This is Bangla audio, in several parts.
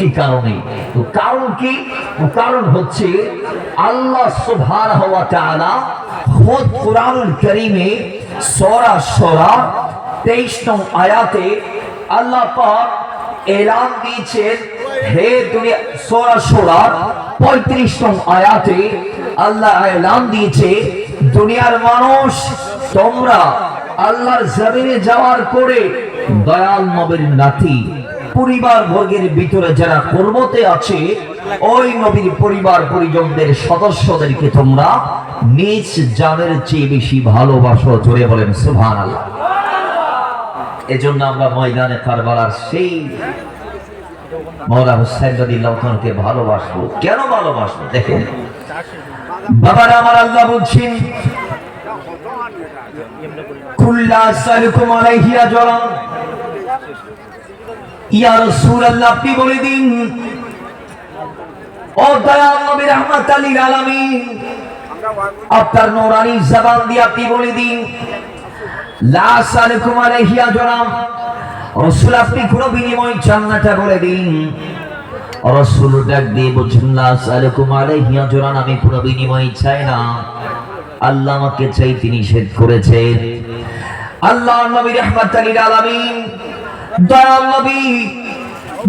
এই কারণে। তো কারণ কি? কারণ হচ্ছে আল্লাহ সুবহানাহু ওয়া তাআলা খুদ কুরআনুল কারীমে সূরা শুরা 23 নং আয়াতে আল্লাহ পাক এলান দিয়েছেন, হে দুনিয়া, সূরা শুরা 35 নং আয়াতে আল্লাহ এলান দিয়েছে, দুনিয়ার মানুষ তোমরা আল্লাহর জমিনে যাওয়ার পরে দয়াল নবীর নাতি পরিবার বর্গের ভিতরে যারা পর্বতে আছে ওই নবীর পরিবার পরিজনদের সদস্যদেরকে তোমরা নিজ জানের চেয়ে বেশি ভালোবাসো। জোরে বলেন সুবহানাল্লাহ। এজন্য আমরা ময়দানে কারবালার সেই মওলা হুসাইন রাদিয়াল্লাহু তাআলাকে ভালোবাসবো। কেন ভালোবাসবো? দেখেন বাবারা আমার, আল্লাহ বলছেন কুল্লা সালকুম আলাইহি আজরান, ইয়া রাসূলুল্লাহ আপনি বলে দিন, ও দয়াল নবী রাহমাতাল লিল আলামিন, আপনার নূরানি জবান দিয়ে আপনি বলে দিন, লা সালকুম আলাইহি আজরান, রাসূল আপনি কোন বিনিময় চান না, তা বলে দিন। রাসূল ডাক দিয়ে বলছেন, লা সালকুম আলাইহি আজরান, আমি কোন বিনিময় চাই না, আল্লাহ আমাকে চাইতে নিষেধ করেছেন। আল্লাহ নবী রাহমাতাল লিল আলামিন দয়াল নবী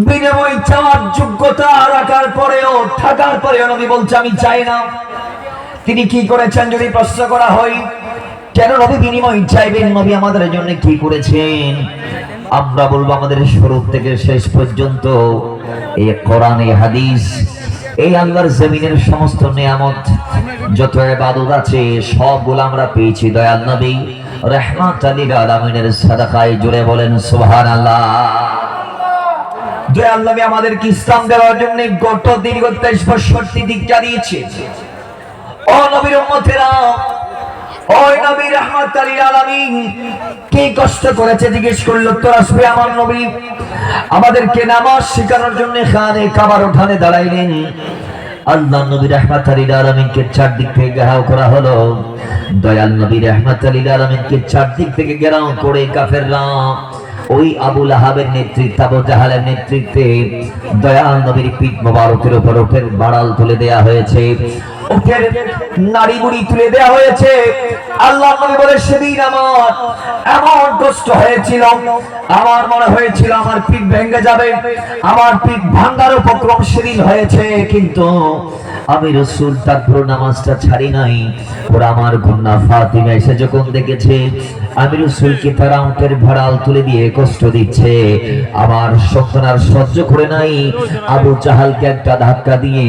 বিনিময় চাওয়ার যোগ্যতা রাখার পরেও, থাকার পরেও নবী বলছে আমি চাই না। তিনি কি করেছেন যদি প্রশ্ন করা হয়, কেন নবী বিনিময় চাইবেন? নবী আমাদের জন্য কি করেছেন? আমরা বলবো আমাদের শুরু থেকে শেষ পর্যন্ত এই কোরআন, এই হাদিস, এই আল্লাহর জমিনের সমস্ত নিয়ামত যত ইবাদত আছে সবগুলো আমরা পেয়েছি দয়াল নবী রাহমাতাল লিল আলামিনের সাদাকায়। জোরে বলেন সুবহানাল্লাহ। দয়াল নবী আমাদেরকে ইসলাম দেওয়ার জন্য গত দীর্ঘ 23 বছর দীক্ষা দিয়েছে। ও নবীর উম্মতেরা, ওই নবী রাহমাতাল লিল আলামিন কি কষ্ট করেছে জিজ্ঞেস করলো, উত্তর আসবে আমার নবী আমাদেরকে নামাজ শেখানোর জন্য খানে কাবার ওঠানে দাঁড়াইলেন। আল্লাহ নবী রাহমাতাল লিল আলামিনকে চারদিক থেকে ঘেরাও করা হলো। দয়াল নবী রাহমাতাল লিল আলামিনকে চারদিক থেকে ঘেরাও করে কাফেররা ওই আবু লাহাবের নেতৃত্বে, আবু জাহালের নেতৃত্বে দয়াল নবীর পিঠ মোবারকের উপর উটের বাড়াল তুলে দেয়া হয়েছে, উটের নাড়ি বুড়ি তুলে দেয়া হয়েছে। আল্লাহ নবী বলে, সেদিন আমার এমন কষ্ট হয়েছিল, আমার মনে হয়েছিল আমার পিঠ ভেঙে যাবে, আমার পিঠ ভাঙার উপক্রম সেদিন হয়েছে, কিন্তু আমি রাসূল তারপর নামাজটা ছাড়ি নাই। ওরা আমার কন্যা ফাতিমা এসে যখন দেখেছে আমি রাসূলকে তারা উটের ভাড়াল তুলে দিয়ে কষ্ট দিচ্ছে, আমার সন্তান সহ্য করে নাই, আবু জাহালকে একটা ধাক্কা দিয়ে,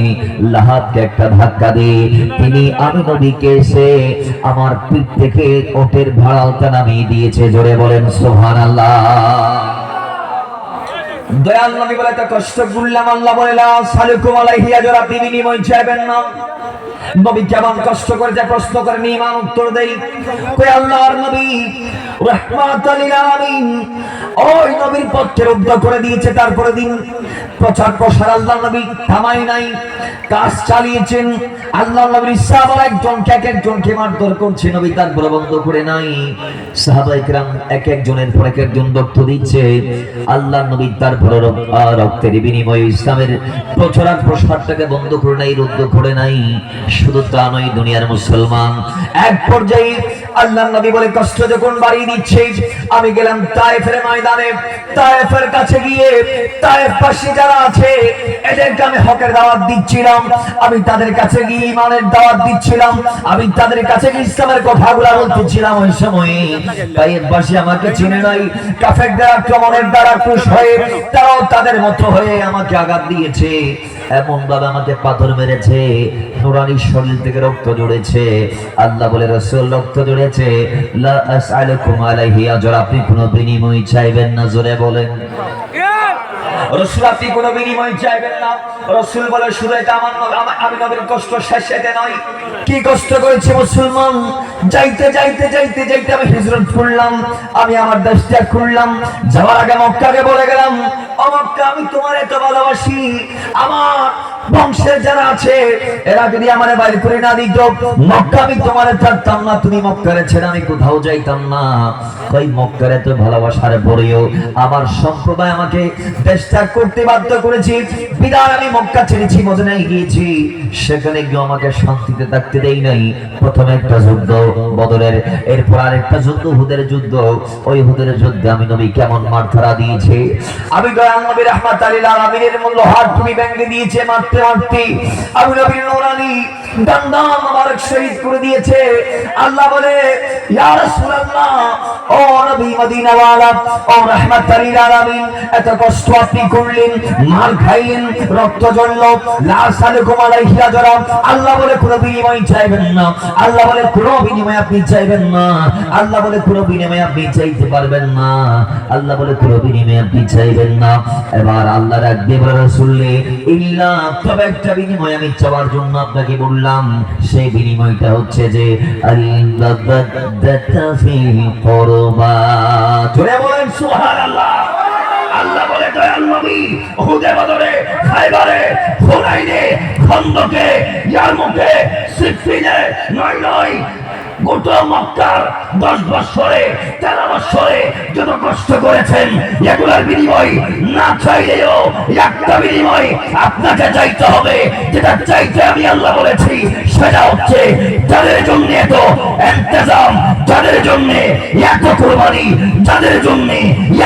লাহাবকে একটা ধাক্কা দিয়ে তিনি আমি নবীকে এসে আমার পিঠ থেকে উটের ভাড়ালটা নামিয়ে দিয়েছে। জোরে বলেন সুবহানাল্লাহ। দয়াল নবী বলে, তা কষ্ট করলাম। আল্লাহ বলে, লা সালকুম আলাইহি আজর, আপনি বিনিময় চাইবেন না। নবী কেমন কষ্ট করে যে প্রশ্ন করেন, ইমান উত্তর দেই, কই আল্লাহর নবী রাহমাতাল লিল আলামিন ওই নবীর পথকে রুদ্ধ করে দিয়েছে। তারপরে দিন প্রচার প্রসার আল্লাহ নবী থামাই নাই, কাজ চালিয়েছেন। আল্লাহ নবীর সাহাবারা একজনকে এক একজনকে মারধর করছে, নবী তারপরে বন্ধ করে নাই। সাহাবায়ে কেরাম এক একজনের পর এক একজন রক্ত দিচ্ছে, আল্লাহ নবী তারপরে রক্তের বিনিময়ে ইসলামের প্রচার প্রসারটাকে বন্ধ করে নাই, রুদ্ধ করে নাই। শুধু তা নয়, দুনিয়ার মুসলমান এক পর্যায়ে আল্লাহ নবী বলে, কষ্ট যখন বাড়িয়ে দিচ্ছে, আমি গেলাম তায়েফের ময়দানে। তায়েফের কাছে গিয়ে তায়েফবাসী যারা আছে এদেরকে আমি হকের দাওয়াত দিচ্ছিলাম, আমি তাদের কাছে গিয়ে ঈমানের দাওয়াত দিচ্ছিলাম, আমি তাদের কাছে গিয়ে ইসলামের কথাগুলো বলতেছিলাম। ওই সময়ে তায়েফবাসী আমাকে চিনে নাই, কাফেরদের আক্রমণের দ্বারা খুশ হয়ে তারাও তাদের মতো হয়ে আমাকে আঘাত দিয়েছে, এমন ভাবে আমাকে পাথর মেরেছে, নুরানি শরীর থেকে রক্ত জড়েছে। আল্লাহ বলে, রাসূল রক্ত জড়েছে, লা আসআলুকুম আলাইহি আজর, আপনি কোনো বিনিময় চাইবেন না। জোরে বলেন রাসূল, আপনি কোনো বিনিময় চাইবেন না। রাসূল বলে, শুধু এটা আমি নবীর কষ্ট শেষ এতে নয়, কি কষ্ট করেছে মুসলমান। যাইতে যাইতে যাইতে যাইতে আমি হিজরত করলাম, আমি আমার দেশ ত্যাগ করলাম। যাওয়ার আগে মক্কাকে বলে গেলাম, ও মক্কা, আমি তোমার এত ভালোবাসি, আমার বংশের যারা আছে এরা যদি আমার বাইরে করে না দিত, মক্কা আমি তোমার ছাড়তাম না, তুমি মক্কারে ছেড়ে আমি কোথাও যাইতাম না। ওই মক্কারে তো ভালোবাসার পরেও আমার সম্প্রদায় আমাকে দেশ ত্যাগ করতে বাধ্য করেছে, বিদায় আমি মক্কা ছেড়েছি, মদিনায় গিয়েছি, সেখানে গিয়ে আমাকে শান্তিতে থাকতে দেই নাই। প্রথমে একটা যুদ্ধ বদরের, এরপর আরেকটা যুদ্ধ হুদের যুদ্ধ। ওই হুদের যুদ্ধে আমি নবী কেমন মারধরা দিয়েছে, আমি দয়াল নবী রাহমাতুল লিল আলামিনের মূল্য হাত তুমি ভেঙে দিয়েছে মারতে মারতে, আমি নবীর নূরানি ডান্ডা মোবারক শহীদ করে দিয়েছে। আল্লাহ বলে ইয়া রাসূলুল্লাহ, ও নবী মদিনাওয়ালা, ও রাহমাতুল লিল আলামিন, এত কষ্ট আপনি করলেন, মার খাইলেন, রক্ত ঝরল, লা সালুকুম আলাইহি আজরা। আল্লাহ বলে কোনো বিনিময় চাইবেন না, আল্লাহ বলে কোনো বিনিময় আপনি চাইবেন না, আল্লাহ বলে কোনো বিনিময় আপনি চাইতে পারবেন না, আল্লাহ বলে কোনো বিনিময় আপনি চাইবেন না। এবার আল্লাহ রাখবে বলে রাসূলে ইল্লা, তবে একটা বিনিময় আমি চাওয়ার জন্য আপনাকে বললাম, সেই বিনিময়টা হচ্ছে যে আল-মাওয়াদ্দাতা ফিল কুরবা। জোরে বলেন সুবহানাল্লাহ। আল্লাহ বলে দয়াল নবী উহুদে, বদরে, খায়বারে, হুনাইনে, খন্দকে, ইয়ারমুকে, সিফিনে, নয় গোটা মক্কার 10 বছরে 13 বছরে যত কষ্ট করেছেন, এগুলোর বিনিময় না চাইলেও একটা বিনিময় আপনাকে চাইতে হবে, যেটা চাইতে আমি আল্লাহ বলেছি, সেটা হচ্ছে যাদের জন্য এত ইন্তজাম, যাদের জন্য এত কুরবানি, যাদের জন্য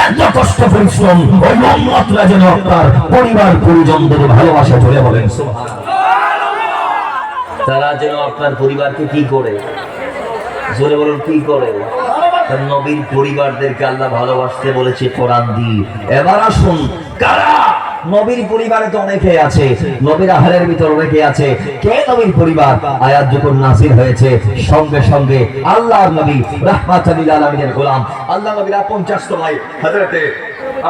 এত কষ্ট পরিশ্রম, ওই উম্মতরা যেন আপনার পরিবার পরিজনদের ভালোবাসা ধরে বলেন সুবহানাল্লাহ। তারা যেন আপনার পরিবারকে কি করে, জোরে বলুন কি করে, নবীর পরিবারদেরকে আল্লাহ ভালোবাসতে বলেছে কোরআন দিয়ে। এবার আসুন কারা নবীর পরিবারে? তো অনেকে আছে, নবীর আহলের ভিতর অনেকে আছে। কে নবীর পরিবার? আয়াত যখন নাযিল হয়েছে সঙ্গে সঙ্গে আল্লাহর নবী রাহমাতুল লিল আলামিনের গোলাম, আল্লাহ নবীর 50 ভাই হযরতে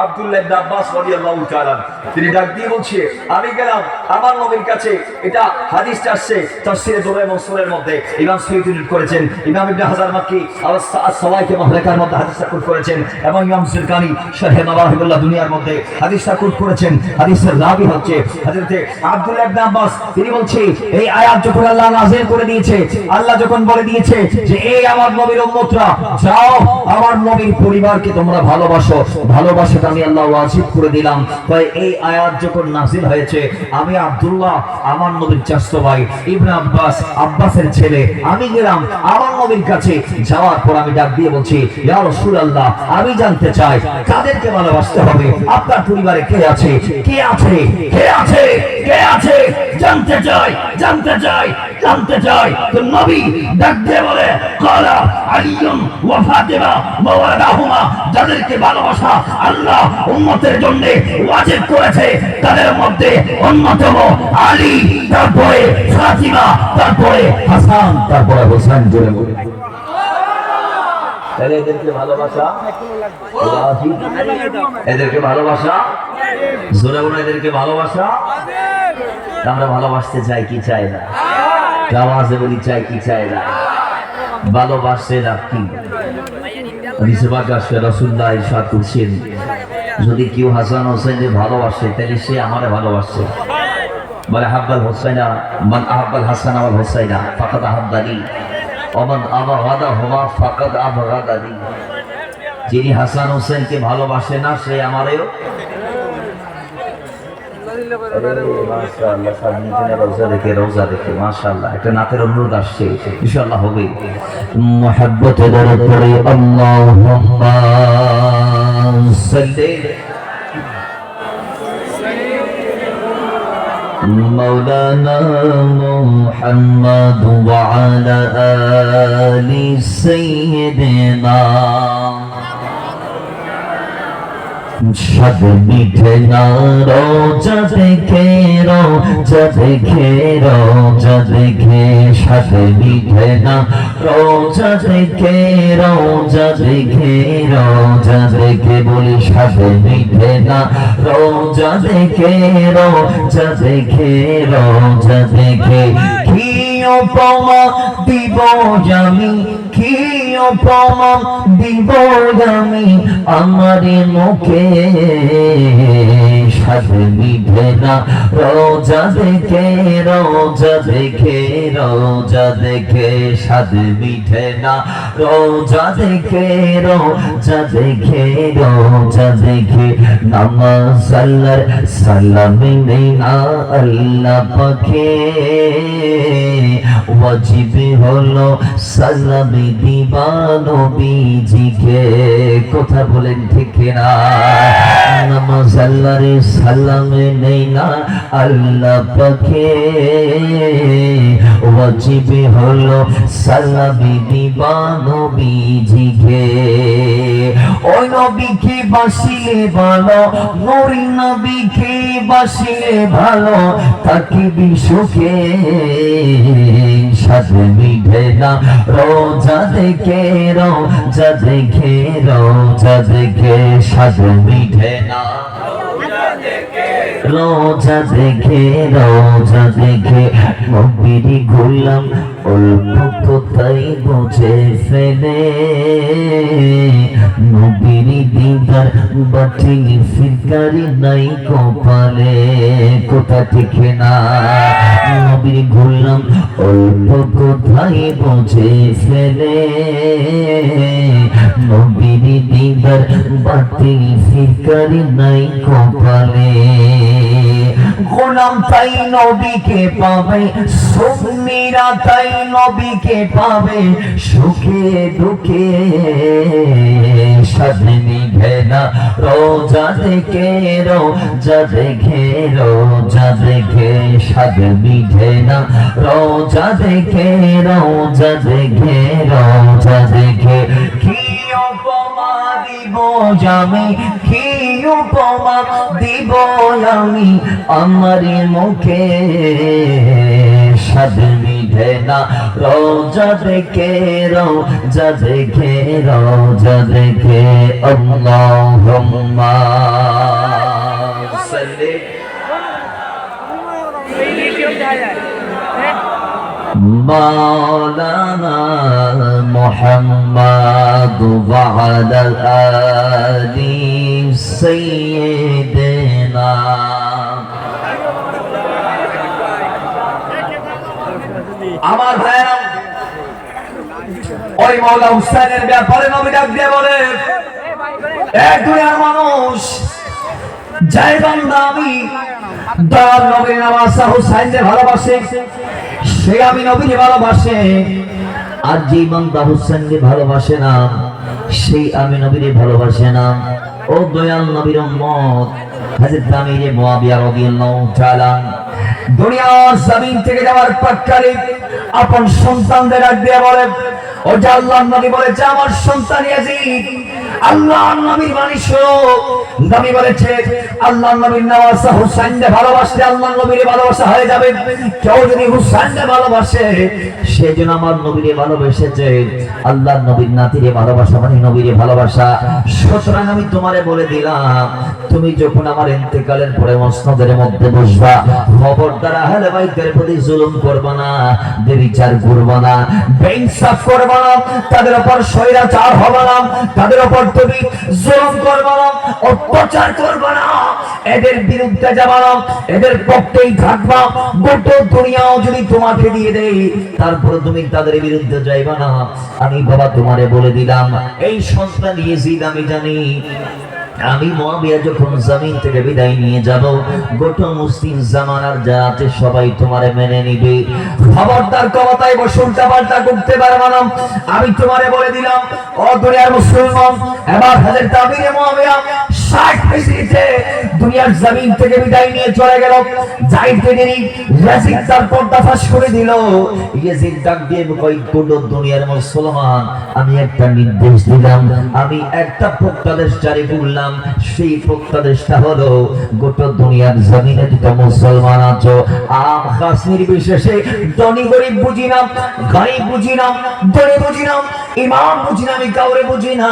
আব্দুল্লাহ ইবনে আব্বাস রাদিয়াল্লাহু তাআলা, তিনি ডাক দিয়ে বলছে, আমি গেলাম আমার নবীর কাছে। এটা হাদিসটা আসছে তাফসীরে দুরায়ে মানসুরের মধ্যে, ইমাম সুয়ুতী উল্লেখ করেছেন, ইমাম ইবনে হাজার মাক্কি আস-সাওয়াইকে মাহলাকার মধ্যে হাদিসটা কোট করেছেন, এবং ইমাম সিরকানি শারহে মাওয়াহিবুল্লাহ দুনিয়ার মধ্যে হাদিসটা কোট করেছেন। হাদিসের রাবী হচ্ছে হযরতে আব্দুল্লাহ ইবনে আব্বাস, তিনি বলছে এই আয়াত যখন আল্লাহ নাযিল করে দিয়েছে, আল্লাহ যখন বলে দিয়েছে যে এই আমার নবীর উম্মতরা যাও আমার নবীর পরিবারকে তোমরা ভালোবাসো, ভালোবাসাটা আমি আল্লাহ ওয়াজিব করে দিলাম। তাই এই আয়াত যখন নাযিল হয়েছে, আমি আব্দুল্লাহ আমার নবীর চাচতো ভাই ইবনে আব্বাস, আব্বাসের ছেলে, আমি গেলাম আমার নবীর কাছে। যাওয়ার পর আমি ডাক দিয়ে বলছি, ইয়া রাসূলুল্লাহ, আমি জানতে চাই কাদেরকে ভালোবাসতে হবে, আপনার পরিবারে কে আছে, কে আছে, কে আছে, কে আছে, জানতে চাই, জানতে চাই, জানতে চাই। তো নবী ডাক দিয়ে বলে, ক্বালা আলিয়ুন ওয়া ফাতিমা ওয়া ওয়ালাহুমা, যাদেরকে ভালোবাসা আল্লাহ উম্মতের জন্য ওয়াজিব করেছে তাদের মধ্যে অন্যতম আলী, তারপরে ফাতিমা, তারপরে হাসান, তারপরে হোসেন। জোরে বলে তাহলে এদেরকে ভালোবাসা ওয়াজিব, এদেরকে ভালোবাসা, জোরে বলে এদেরকে ভালোবাসা। আমরা ভালোবাসতে চাই কি চাই না? আওয়াজে বলি চাই কি চাই না? ভালোবাসে না কি? হাদিসে পাক আছে, রাসূলুল্লাহ ইরশাদ করেছেন, যদি কেউ হাসান হোসেনকে ভালোবাসে তাহলে সে আমারে ভালোবাসে। বলে হাব্বাল হোসাইনা, মান আহাব্বাল হাসান ওয়াল হোসাইনা ফাকাদ আহাব্বানি ওয়া মান আবগাদাহুমা ফাকাদ আবগাদানি। যিনি হাসান হোসেনকে ভালোবাসে না সে আমারেও। মাশাআল্লাহ, সামনে রোজা দেখে মাশাআল্লাহ একটা নাতের অনুরোধ আসছে, ইনশাআল্লাহ হবে। মুহাব্বতে দরুদ পড়ে, আল্লাহুম্মা সাল্লি مولانا محمد وعلى آل سيدنا शब मिठे ना रोजा देखे रोजा देखे रोजा देखे शब मिठे ना रोजा देखे रोजा देखे रोजा देखे बोली शब मिठे ना रोजा देखे रोजा देखे रोजा देखे কি উপমা দিব আমি, কি উপমা দিব আমি, আমার মুখে স্বাদ মিঠে না রোজা দেখে, রোজা দেখে, রোজা দেখে স্বাদ মিঠে না রোজা দেখে, রোজা দেখে, রোজা দেখে। নামাজ আল্লাহর সালাম নেই না আল্লাহ পাকে, ওয়াজিব হলো সালাম দিবা নবীজিকে। কথা বলেন ঠিক না? নামাজ আল্লাহর সালাম নেই না আল্লাহ পাকে, ওয়াজিব হলো সালাম দিবা নবীজিকে। ওই নবীকে বাসিলে ভালো, নূরি নবীকে বাসিলে ভালো, তাকে বিশুকে স্বাদ মিঠে না রোজা দেখে, রোজা দেখে, রোজা দেখে স্বাদ মিঠে না রোজা দেখে, রোজা দেখে। নবীর গোলাম অল্প কোথায় বুঝে ফেলে, নবীর দিদার বাতিল ফিরকারি নাই কপালে। কোথা থেকে না? নবীর গোলাম অল্প কোথায় বুঝে ফেলে, নবীর দিদার বাতিল ফিরকারি নাই কপালে। গোলাম তাই নবীকে পাবে, সুন্নিরা তাই নবীকে পাবে, সুখে দুঃখে স্বাদ মিঠে না রোজা দেখে, রোজা দেখে, রোজা দেখে স্বাদ মিঠে না রোজা দেখে, রোজা দেখে, রোজা দেখে। কি উপমা দিব আমি, কি উপমা দিব আমি, আমার মুখে স্বাদ মিঠে না রোজা দেখে, রোজা দেখে, রোজা দেখে। আল্লাহুম্মা সাল্লি মাওলানা মুহাম্মদ ওয়া আলা আলি সাইয়্যিদিনা। আমার ভাইরা, ওই মাওলা হুসাইনের ব্যাপারে নবী ডাক দিয়ে বলে, এক দুনিয়ার মানুষ যাই বান্দা আমি দয়াল নবীর নামাজ হুসাইনকে ভালোবাসে, সে আমি নবীকে ভালোবাসে। আর যে বান্দা হুসাইনকে ভালোবাসে না, সেই আমি নবীকে ভালোবাসে না। ও দয়াল নবীর উম্মত, হযরত আমির মুয়াবিয়া রাদিয়াল্লাহু তাআলা দুনিয়ার জমিন থেকে যাওয়ার পরকালে আপন সন্তানদের ডাক দিয়ে বলে, ও যে আল্লাহর নবী বলেছে আমার সন্তান ইয়াজিদ আল্লাহর নবীর বাণী শোনো। নবী বলেছে আল্লাহর নবীর নওয়াজ হুসাইনকে ভালোবাসলে আল্লাহর নবীর ভালোবাসা হয়ে যাবে। কেউ যদি হুসাইনকে ভালোবাসে সেজন্য আমার নবীরে ভালোবেসেছে। আল্লাহর নবীর নাতিরে ভালোবাসা মানে নবীরে ভালোবাসা। সুতরাং আমি তোমারে বলে দিলাম, তুমি যখন আমার ইন্তেকালের পরে মসনদের মধ্যে বসবা, খবরদার আহলে বাইতের প্রতি জুলুম করবা না, বেবিচার করবা না, বেইনসাফ করবা না, তাদের উপর স্বৈরাচার হবে না, তাদের উপর তুমি জুলুম করবা না, অত্যাচার করবা না, এদের বিরুদ্ধে যাবা না, এদের পক্ষেই থাকবা। গোটা দুনিয়াও যদি তোমাকে দিয়ে দেই তারপর তুমি তাদের বিরুদ্ধে যাইবা না। আমি বাবা তোমারে বলে দিলাম, এই সন্তান ইয়াজিদ আমি জানি আমি মুয়াবিয়া যখন জমিন থেকে বিদায় নিয়ে যাব, গোটা মুসলিম জামানার যা আছে সবাই তোমারে মেনে নিবে। খবরদার কথায় বসে উল্টা পাল্টা করতে পারবে না। আমি তোমারে বলে দিলাম, ও দুনিয়ার মুসলমান, এবার হযরত আমির মুয়াবিয়া 60 হিজরিতে দুনিয়ার জমিন থেকে বিদায় নিয়ে চলে গেল। যাইতে দেরি ইয়াজিদ তার পর্দা ফাঁস করে দিল। ইয়াজিদ ডাক দিয়ে কই, গোটা দুনিয়ার মুসলমান, আমি একটা নির্দেশ দিলাম, আমি একটা প্রত্যাদেশ জারি করলাম। সেই প্রত্যাদেশটা হলো গোটা দুনিয়ার জমিনে যত মুসলমান আছো, আম খাস নির্বিশেষে, ধনী গরিব বুঝি না, গরিব বুঝি না, ধনী বুঝি না, ইমাম বুঝি না, আমি কাউরে বুঝি না,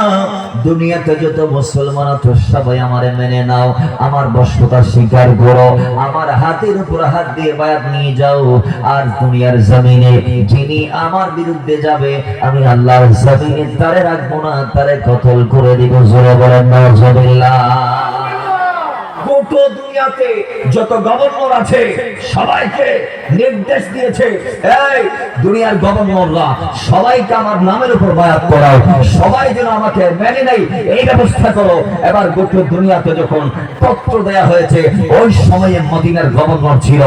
দুনিয়াতে যত মুসলমান আছো সবাই হয়ে আমারে মেনে নাও, আমার বশ্যতা স্বীকার করো, আমার হাতের উপর হাত দিয়ে বায়াত নিয়ে যাও। আর দুনিয়ার জমিনে যিনি আমার বিরুদ্ধে যাবে, আমি আল্লাহর জমিনে তারে রাখবো না, তারে কতল করে দিব। জোরে বলেন নাউজুবিল্লাহ। গোটা দুনিয়াতে যত গভর্নর আছে সবাইকে নির্দেশ দিয়েছে, এই দুনিয়ার গভর্নররা সবাইকে আমার নামের উপর বায়াত করাও, সবাই যেন আমাকে মেনে নেয় এই ব্যবস্থা করো। এবার গোটা দুনিয়াতে যখন পত্র দেয়া হয়েছে, ওই সময়ে মদিনার গভর্নর ছিল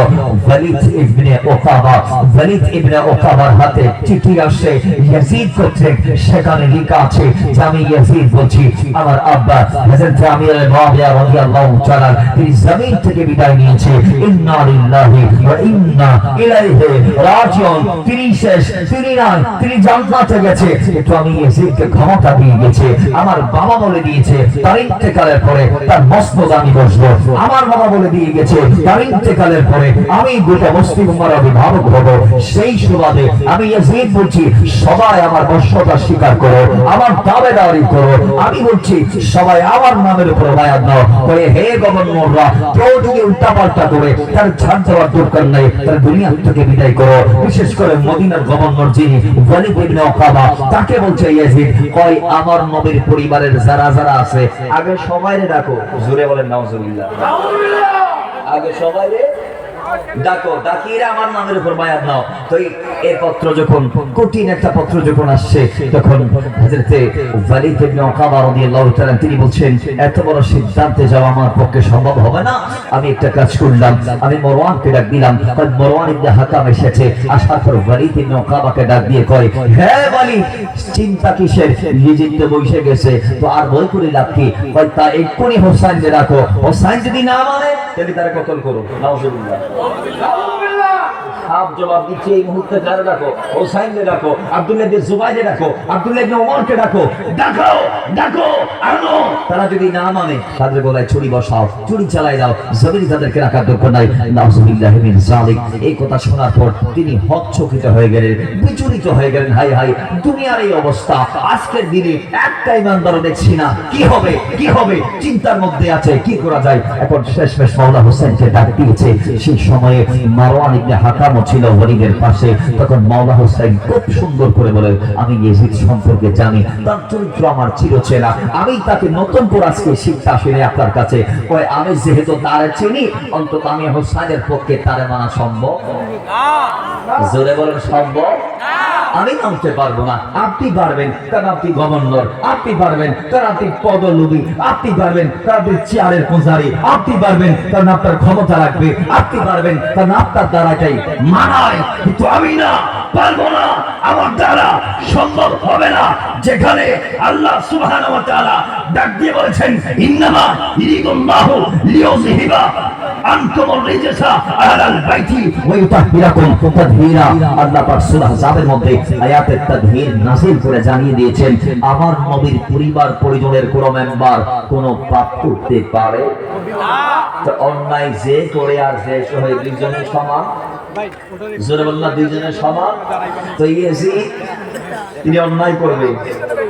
ওয়ালিদ ইবনে ওকাবা। ওয়ালিদ ইবনে ওকাবার হাতে চিঠি আসে ইয়াজিদ কর্তৃক, সেখানে লেখা আছে যে আমি ইয়াজিদ বলছি, আমার আব্বা হযরত আমির মুআবিয়া রাদিয়াল্লাহু তাআলা তিনি জমিন থেকে বিদায় নিয়েছে। ইন্না লিল্লাহি ওয়া ইন্না ইলাইহি রাজিউন। তিনি শেষ, তিনি নাই, তিনি জান্নাতে গেছে। তো আমি ইয়াজিদকে ক্ষমতা দিয়ে গেছে। আমার বাবা বলে দিয়েছে তার ইন্তেকালের পরে তার মসনদ আমি বসবো। আমার বাবা বলে দিয়ে গেছে তার ইন্তেকালের পরে আমি গোটা মুসলিম উম্মার অভিভাবক হব। সেই সুবাদে আমি ইয়াজিদ বলছি, সবাই আমার বশ্যতা স্বীকার করো, আমার দাবেদারি করো। আমি বলছি সবাই আমার নামের উপর বায়াত নাও। হে গভর্নররা, কেউ যদি উল্টাপাল্টা করে তার ছাড় দেওয়ার দরকার নেই, তার দুনিয়া থেকে বিদায় করো। বিশেষ করে মদিনার গভর্নর যিনি ওয়ালিদ ইবনে ওকাবা, তাকে বলছে ইয়াজিদ, কয় আমার নবীর পরিবারের যারা যারা আছে আগে সবাইরে ডাকো। জোরে বলেন নাউজুবিল্লাহ। আগে সবাইরে ডাকো, ডাকিয়ে আমার নামের উপর বায়াত নাও। তো এই পত্র যখন, কঠিন একটা পত্র যখন আসছে, তখন হযরতে ওয়ালিদ ইবনে ওকাবা রাদিয়াল্লাহু তাআলা তিনি বলছেন, এত বড় সিদ্ধান্তে যাওয়া আমার পক্ষে সম্ভব হবে না। আমি একটা কাজ করলাম, আমি মরওয়ানকে ডাক দিলাম। মরওয়ান ইবনে হাকাম এসেছে, আসার পর ওয়ালিদ ইবনে ওকাবাকে ডাক দিয়ে কয়, হে ওয়ালিদ, চিন্তা কিসের? ইয়াজিদ তো বসে গেছে, তো আর বই করে লাভ কি? কয় তা এক্ষুনি হোসাইনকে ডাকো, হোসাইন যদি না মানে তাহলে তারা কতল করো। নাউজুবিল্লাহ। সাপ জবাব দিচ্ছে এই মুহূর্তে, কারে ডাকো? হোসাইনকে ডাকো, আব্দুল্লাহ ইবনে জুবাইরকে ডাকো, আব্দুল্লাহ ইবনে ওমরকে ডাকো, ডাকো ডাকো আনো। তারা যদি না মানে তাদের গলায় ছুরি বসাও, ছুরি চালাই দাও, জমিনে তাদেরকে রাখার দরকার নাই। নাউজুবিল্লাহি মিন যালিক। এই কথা শোনার পর তিনি হতচকিত হয়ে গেলেন, বিচলিত হয়ে গেলেন। হাই হাই, দুনিয়ার এই অবস্থা, আজকের দিনে একটা ইমানদারও দেখছি না, কি হবে কি হবে, চিন্তার মধ্যে আছে, কি করা যায়। এখন শেষমেশ মাওলা হোসেনকে ডাক দিয়েছে। সেই সময়ে মারওয়ান ইবনে হাকাম ছিল ওয়ালিদের পাশে। তখন মাওলা হোসেন খুব সুন্দর করে বলে, আমি ইয়াজিদ সম্পর্কে জানি, তার চরিত্র আমার চিরচেনা, আমি তাকে নতুন করে আজকে শিক্ষা শুনে আপনার কাছে। কয় আমি যেহেতু তারে চিনি, অন্তত আমি হোসেনের পক্ষে তারে মানা সম্ভব না। জোরে বলেন সম্ভব না। আমি মানতে পারবো না, আপনি পারবেন, কারণ আপনি গভর্নর, আপনি পারবেন কারণ আপনি পদলোভী, আপনি পারবেন কারণ আপনি চেয়ারের পূজারী, আপনি পারবেন কারণ আপনার ক্ষমতা রাখবে, আপনি পারবেন কারণ আপনার দ্বারাটাই মানায়, কিন্তু আমি না, পারবো না, আমার দ্বারা সম্ভব হবে না। যেখানে আল্লাহ সুবহানাহু ওয়া তাআলা ডাক দিয়ে বলেছেন, ইন্নামা ইরিদুল্লাহু লিইউযহিবা আনকুমুর রিজসা আহলাল বাইতি ওয়া ইউতাহহিরাকুম তাদহীরা। আল্লাহ পাক সূরা আহজাবের মধ্যে আয়াতে তাদহীর নাযিল করে জানিয়ে দিয়েছেন, আমার নবীর পরিবার পরিজনের কোন মেম্বার কোন পাপ করতে পারে না। তো অন্যায় যে করে আর যে সহে দুইজনের সমান, জোরে বলনা দুইজনের সমান। তো ইয়াজিদ তিনি অন্যায় করবে,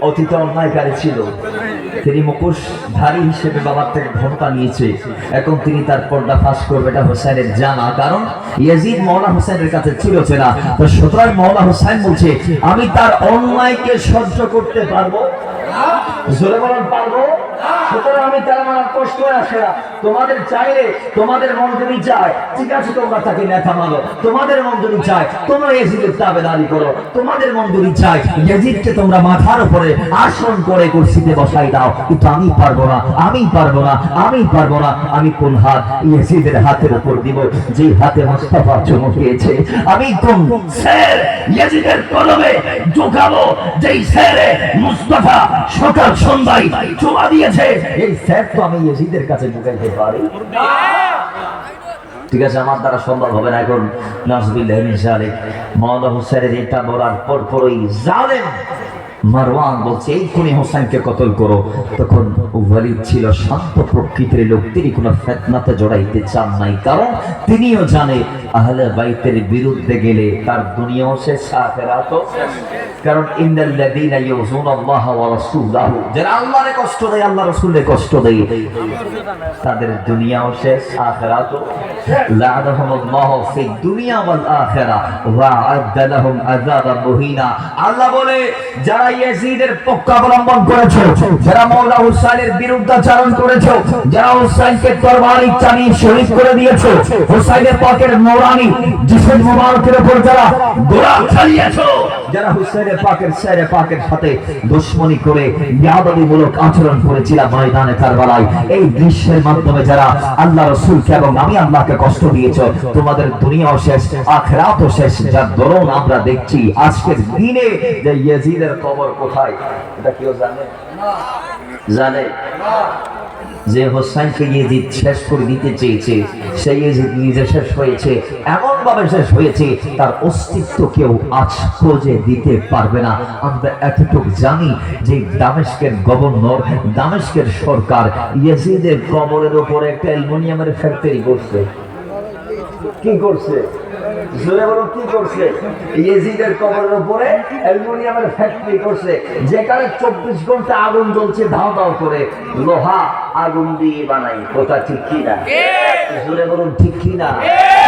অতীতে অন্যায়কারী ছিল, তিনি মুখোশধারী হিসেবে বাবার থেকে ক্ষমতা নিয়েছে, এখন তিনি তার পর্দা ফাঁস করবে, এটা হোসেনের জানা। কারণ ইয়াজিদ মাওলা হোসেনের কাছে ছিল না। তো সুতরাং মাওলা হোসেন বলছে, আমি তার অন্যায়কে সহ্য করতে পারবো না। জোরে বলেন পারবো। সুতরাং আমি তার মানার কষ্ট আসে না। তোমাদের চাইলে, তোমাদের মন যদি চায়, ঠিক আছে তোমরা তাকে নেতা মানো, তোমাদের মন যদি চায় তোমরা ইয়াজিদের তাবেদারি করো, তোমাদের মন যদি চায় ইয়াজিদকে তোমরা মাথার উপরে আসন করে কুরসিতে বসাই দাও, কিন্তু আমি পারবো না, আমি পারবো না, আমি পারবো না। আমি কোন হাত ইয়াজিদের হাতের উপর দিব, যে হাতে মুস্তাফা চমকিয়েছে। আমি কোন স্যার ইয়াজিদের কলমে ঢোকাবো, যেই স্যারে মুস্তাফা সকাল সন্ধ্যায় চুমা দিয়েছে, এই স্যার তো আমি ইয়াজিদের কাছে ঢুকাইতে পারি। ঠিক আছে, আমার দ্বারা সম্ভব হবে না। এখন নাউজুবিল্লাহি মিন যালিক, মাওলানা হোসেনের এটা বলার পরপরই জালেম মারওয়ান বলছে এই খুনি হোসেনকে কতল করো। তখন ওয়ালিদ ছিল শান্ত প্রকৃতির লোক, তিনি কোনো ফিতনাতে জড়াইতে চান নাই, কারণ তিনিও জানে আহলে বাইতের বিরুদ্ধে গেলে তার দুনিয়াও শেষ আখিরাতও শেষ। কারণ ইন্নাল্লাযীনা ইউযুনাল্লাহা ওয়া রাসূলাহু, যারা আল্লাহরে কষ্ট দেয় আল্লাহ রাসূলকে কষ্ট দেয় তাদের দুনিয়াও শেষ আখিরাতও। লা'নাহুমুল্লাহু ফিদ দুনিয়া ওয়াল আখিরা ওয়া আ'আদ্দা লাহুম আযাবান মুহিনা। আল্লাহ বলে যারা ইয়াজিদের পক্ষ অবলম্বন করেছে, যারা মাওলা হুসাইনের বিরুদ্ধাচরণ করেছে, যারা হুসাইনকে তরবারি চালিয়ে শহীদ করে দিয়েছে, হুসাইনের পাকের নূরানি জিসম মুবারকের উপর যারা গোলা চালিয়েছে, যারা হুসাইনের পাকের শেরে পাকের সাথে দুশমনি করে বেয়াদবিমূলক আচরণ করেছিল ময়দানে কারবালায়, এই দৃশ্যের মাধ্যমে যারা আল্লাহ রাসূলকে এবং আমি আল্লাহকে কষ্ট দিয়েছে, তোমাদের দুনিয়াও শেষ আখিরাতও শেষ। যার দরুন আমরা দেখছি আজকের দিনে যে ইয়াজিদের কবর কোথায়, এটা কেউ জানে? জানে যে হোসাইনকে ইয়াজিদ শেষ করে দিতে চেয়েছে, সেই ইয়াজিদ নিজে শেষ হয়েছে, এমন ভাবে শেষ হয়েছে তার অস্তিত্ব কেউ আজ খুঁজে দিতে পারবে না। আমরা এতটুকু জানি যে দামেস্কের গভর্নর, দামেস্কের সরকার ইয়াজিদের কবরের উপরে একটা অ্যালুমিনিয়ামের ফ্যাক্টরি করছে। কি করছে? জোরে বলো, কি করছে? ইয়াজিদের কবরের উপরে অ্যালুমিনিয়ামের ফ্যাক্টরি করছে, যেখানে 24 ঘন্টা আগুন জ্বলছে ধাও ধাও করে, লোহা আগুন দিয়ে বানাই। কথা ঠিক কি না? জোরে বলুন ঠিক কি না?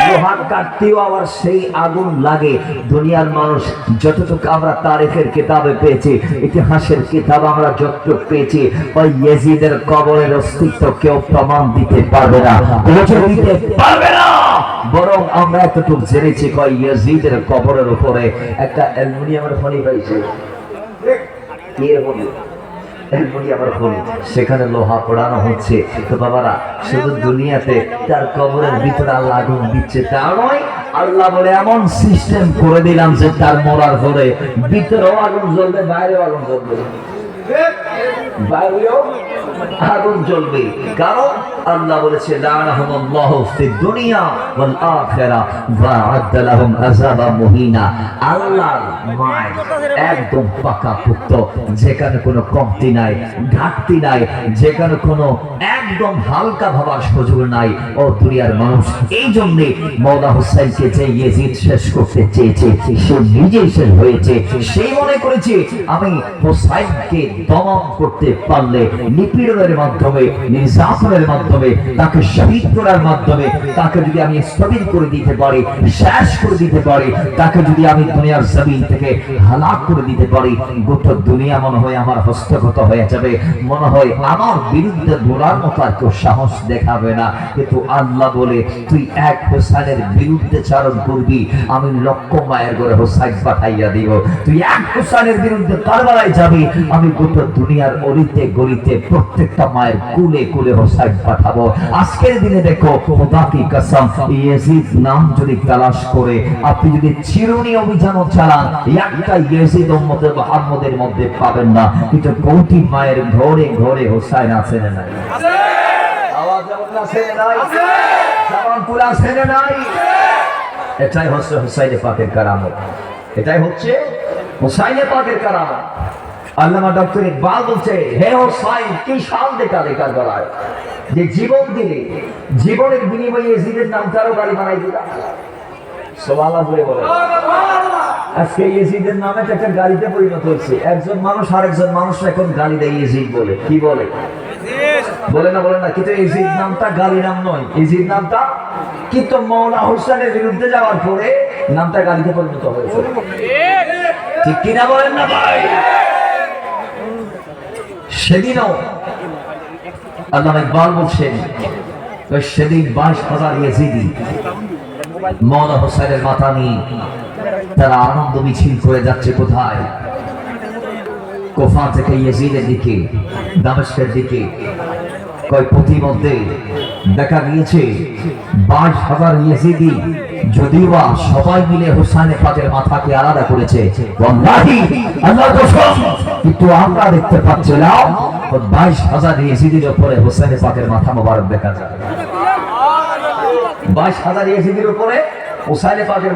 লোহার কাটতেও আবার সেই আগুন লাগে। দুনিয়ার মানুষ যতটুকু আমরা তারিখের কিতাবে পেয়েছি, ইতিহাসের কিতাব আমরা যতটুকু পেয়েছি, ওই ইয়াজিদের কবরের অস্তিত্ব কেউ প্রমাণ দিতে পারবে না, দিতে পারবে না। বরং আমরা এতটুকু জেনেছি কয় ইয়াজিদের কবরের উপরে একটা অ্যালুমিনিয়ামের খনি পাইছে। সেখানে লোহা পোড়ানো হচ্ছে। তো বাবারা, শুধু দুনিয়াতে তার কবরের ভিতরে আল্লাহ আগুন দিচ্ছে তা নয়, আল্লাহ বলে এমন সিস্টেম করে দিলাম যে তার মরার পরে ভিতরেও আগুন জ্বলবে, বাইরেও আগুন জ্বলবে, বাইরেও আগুন জ্বলবে। কারণ আল্লাহ বলেছে লা'নাহুমুল্লাহু ফিদ দুনিয়া ওয়াল আখিরা ওয়া আ'আদ্দা লাহুম আযাবান মুহিনা। আল্লাহর মায় একদম পাকাপোক্ত, যেখানে কোনো কমতি নাই, ঘাটতি নাই, যেখানে কোনো একদম হালকা ভাবার সুযোগ নাই। ও দুনিয়ার মানুষ, এই জন্য মাওলা হুসাইনকে যে ইয়াজিদ শেষ করতে চেয়েছে সে নিজেই শেষ হয়েছে। সেই মনে করেছে আমি হুসাইনকে দমন করতে পারলে, নিপীড়নের মাধ্যমে, নির্যাতনের মাধ্যমে, তাকে শহীদ করার মাধ্যমে তাকে যদি আমি স্থবির করে দিতে পারি, শেষ করে দিতে পারি, তাকে যদি আমি দুনিয়ার জমিন থেকে হালাক করে দিতে পারি, গোটা দুনিয়া মনে হয় আমার হস্তগত হয়ে যাবে, মনে হয় আমার বিরুদ্ধে বলার মতো আর কেউ সাহস দেখাবে না। কিন্তু আল্লাহ বলে তুই এক হোসাইনের বিরুদ্ধে চারণ করবি, আমি লক্ষ মায়ের ঘরে হোসাইন পাঠাইয়া দিব। তুই এক হোসাইনের বিরুদ্ধে কারবালায় যাবি, আমি গোটা দুনিয়ার অলিতে গলিতে প্রত্যেকটা মায়ের কুলে কুলে হোসাইন পাঠাবো। আজকের দিনে দেখো, খোদা কি কসম, ইয়াজিদ নাম যদি তালাশ করে আপনি যদি চিরুনি অভিযানও চালান, একটা ইয়াজিদ উম্মতে মুহাম্মদের মধ্যে পাবেন না। কিন্তু কোটি মায়ের ঘরে ঘরে হোসাইন আছে না নাই? আওয়াজ আছে না নাই? জামান পুরা আছে না নাই? এটাই হচ্ছে হুসাইনে পাকের কারামত, এটাই হচ্ছে হুসাইনে পাকের কারামত। আল্লামা ডক্টর ইকবাল বলছে, হে হুসাইন কি শান দেখালে কারবালায়, যে জীবন দিলে, জীবনের বিনিময়ে ইয়াজিদের নামটারও গাড়ি বানাই দিলা। সুবহানাল্লাহ বলে আজকে ইয়াজিদের নামে একটা গাড়িতে পরিণত হয়েছে। একজন মানুষ আরেকজন মানুষ এখন গালি দেয়, ইয়াজিদ বলে। কি বলে? বলে না, বলে না। কিন্তু ইয়াজিদ নামটা গালি নাম নয়, ইয়াজিদ নামটা কিন্তু মাওলা হোসেনের বিরুদ্ধে যাওয়ার পরে নামটা গালিতে পরিণত হয়েছে। ঠিক কিনা বলেন না ভাই? সেদিনও আল্লামা ইকবাল বলছেন, সেদিন 22,000 ইয়াজিদি মাওলা হোসেনের মাথা নিয়ে তারা আনন্দ মিছিল করে যাচ্ছে। কোথায়? কুফা থেকে ইয়াজিদের দিকে, দামেস্কের দিকে। কয় প্রতিমধ্যে দেখা গিয়েছে 22,000 ইয়াজিদি যদিও বা সবাই মিলে হোসেনের পাকের মাথাকে আলাদা করেছে, ওয়াল্লাহি আল্লাহর কসম, কিন্তু আমরা দেখতে পাচ্ছিলাম 22,000 ইয়াজিদির উপরে হোসেনের পাকের মাথা মোবারক দেখা যায়। 22,000 ইয়াজিদির উপরে হোসেনের পাকের